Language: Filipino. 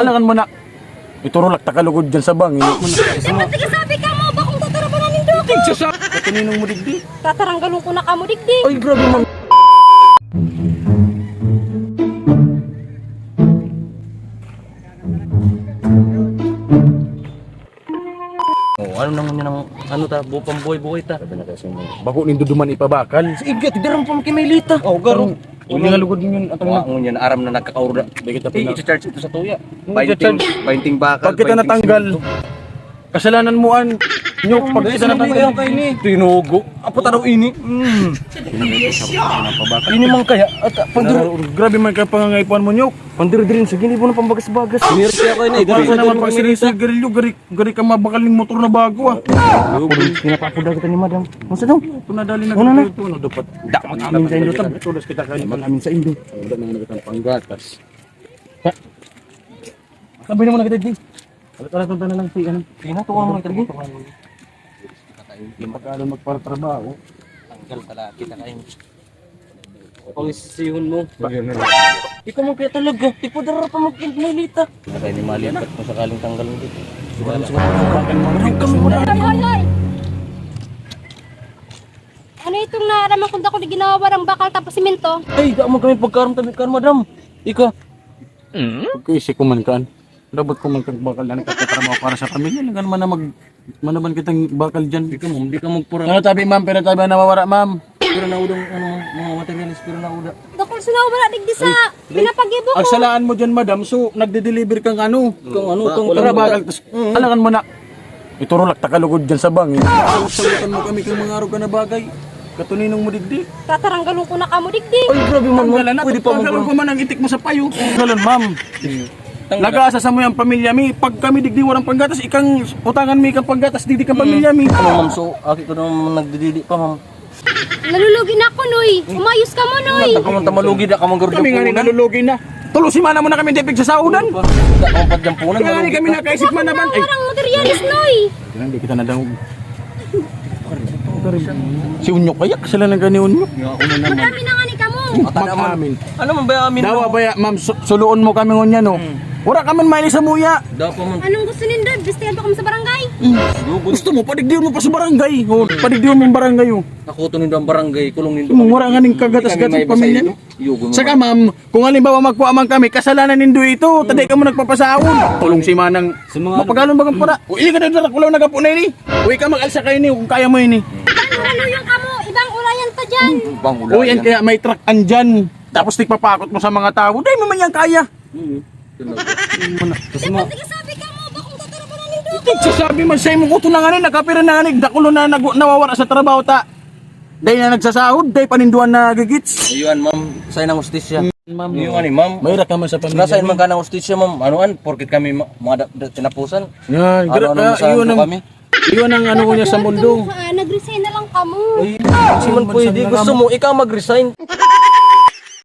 Alangan mo na. Iturulak takalugod dyan sa bangin. Dapat sabi ka mo, bakong tatarabanan nindo ko. Sa katuninong mo digdi. Tataranggalong ko na kamo digdi. Ay, grabe man. Oh, ano naman yun ang ano ta, bupang buhay-buhay ta. Bago nindo duman ipabakal. Sige, tidaram pa makimaylita. Oh, garo. Uli nga lugod yun. Ang ngunyan, aram na nagkakaura. I-charge ito sa tuya. i-charge. Painting bakal. Pag kita natanggal, kasalanan mo an. Nyok, pag kita natanggal. Tinugo. Apo taraw ini. Ini mang kaya. At Grabe man ka pangangaipuan mo, Nyok. pandir-dirin, sige, hindi mo na pambagas-bagas. Meron siya ko ini. Para sa naman pag sinisigrilyo, gari ka mabakal ng motor na bago ah. Pinapapuda kita ni madam. Masa dong? Punadali na Una na. ito. Ano dapat? Da, mag-amin sa indo. Tulas kita kayo. Mag-amin sa indo. Wala na nakitang panggatas. Sabi naman na kita, Jay. Alat-alat na lang si ano. Tina, tuwa mo na kita, Jay. Pagkala magpartrabaho. Tanggal pala, kita kain. Pangisihon mo. Bagyan na Ikaw mo kaya talaga. Tipo dara pa mag-maylita. Kaya ni malipat kung sakaling tanggal mo dito. Hoy. Ano itong naraman kung ako di ginawa barang bakal tapos simento? Ay, da mo kami pagkaroon tabi kan, madam. Ika. Pagkaisi ko man kaan. Dapat ko man bakal na nagtatrabaho para sa pamilya. Lang man na manaban kitang bakal dyan. Ika mo, hindi ka magpura. Ano tabi ma'am? Pero tabi nawawara ma'am. Pero na udang ano, mga materialis, pero na uda. Dakol sinaw wala digdi sa pinapagibo ko. Agsalaan mo dyan madam. So nagde-deliver kang ano. Kung ano, kung Para bakal. Alangan mo na. Iturulak takalugod dyan sa bangin. Salutan mo kami kang mga araw ka na bagay. Katuninong mo digdi. Tataranggalong ko na kamo digdi. Ay, grabe man. Tanggalan na. Pwede pa mo. Tanggalan ko man ang itik mo sa payo. Galon ma'am. Nag-aasa mo yung pamilya mi. Pag kami digdi walang panggatas, ikang utangan mi kang panggatas, digdi kang pamilya mi. Ano, ma'am, so, aki ko naman nagdididi pa, ma'am. Nalulugi na ako, Noy. Umayos ka mo, Noy. Ako man tamalugi na, kamang gardo Kami nga ni nalulugi na. Tulusin man mo na kami dipig sa saudan. Ako pa dyan punan. Kaya nga kami nakaisip man naman. Ay, Parang materialis, Noy. hindi kita na daw. Si Unyok kaya sila nang gani Unyok. Madami na nga ni kamo. Mag-amin. Ano man ba amin? Dawa baya ma'am, suluon mo kami ngunya no. Wala ka man mainis sa muya. Daw pa man. Anong gusto nindo? Bistihan pa kami sa barangay. Gusto mo padigdiyon mo pa sa barangay. Oh, padigdiyon mo ang barangay oh. Ako to nindo ang barangay, kulong nindo. Wala nga ning kagatas-gatas pamilya. Saka ma'am, kung halimbawa magkuha man kami, kasalanan nindo ito. Taday ka mo nagpapasaon. Tulong si manang mapagalon bagang para. O ili ka na dala kulaw nagapunay ni. Uy ka mag-alsa kayo ni kung kaya mo ini. Ano yung kamo? Ibang ulayan ta dyan. Bangula. Uy yan kaya may truck andyan. Tapos tigpapakot mo sa mga tao. Dahil mo man yan kaya. Dapat sabi ka mo, bakong tatarabanan nindo ko. Sasabi man sa'yo mo kuto na nga rin, nakapira na nga rin, dakulo na nawawala sa trabaho ta. Dahil na nagsasahod, dahil paninduan na gigits. Ayun, ma'am, sa'yo ng ustisya. Ma'am, yung ano, ma'am. Mayroon ka man sa pamilya. Nasa'yo man ka ng ustisya, ma'am. Anuan, porkit kami mga tinapusan. Yan, Ano yun ang, kami? yun ang ano ko niya sa mundo. Nag-resign na lang kamo. Ay, si man pwede. Gusto mo, ikaw mag-resign.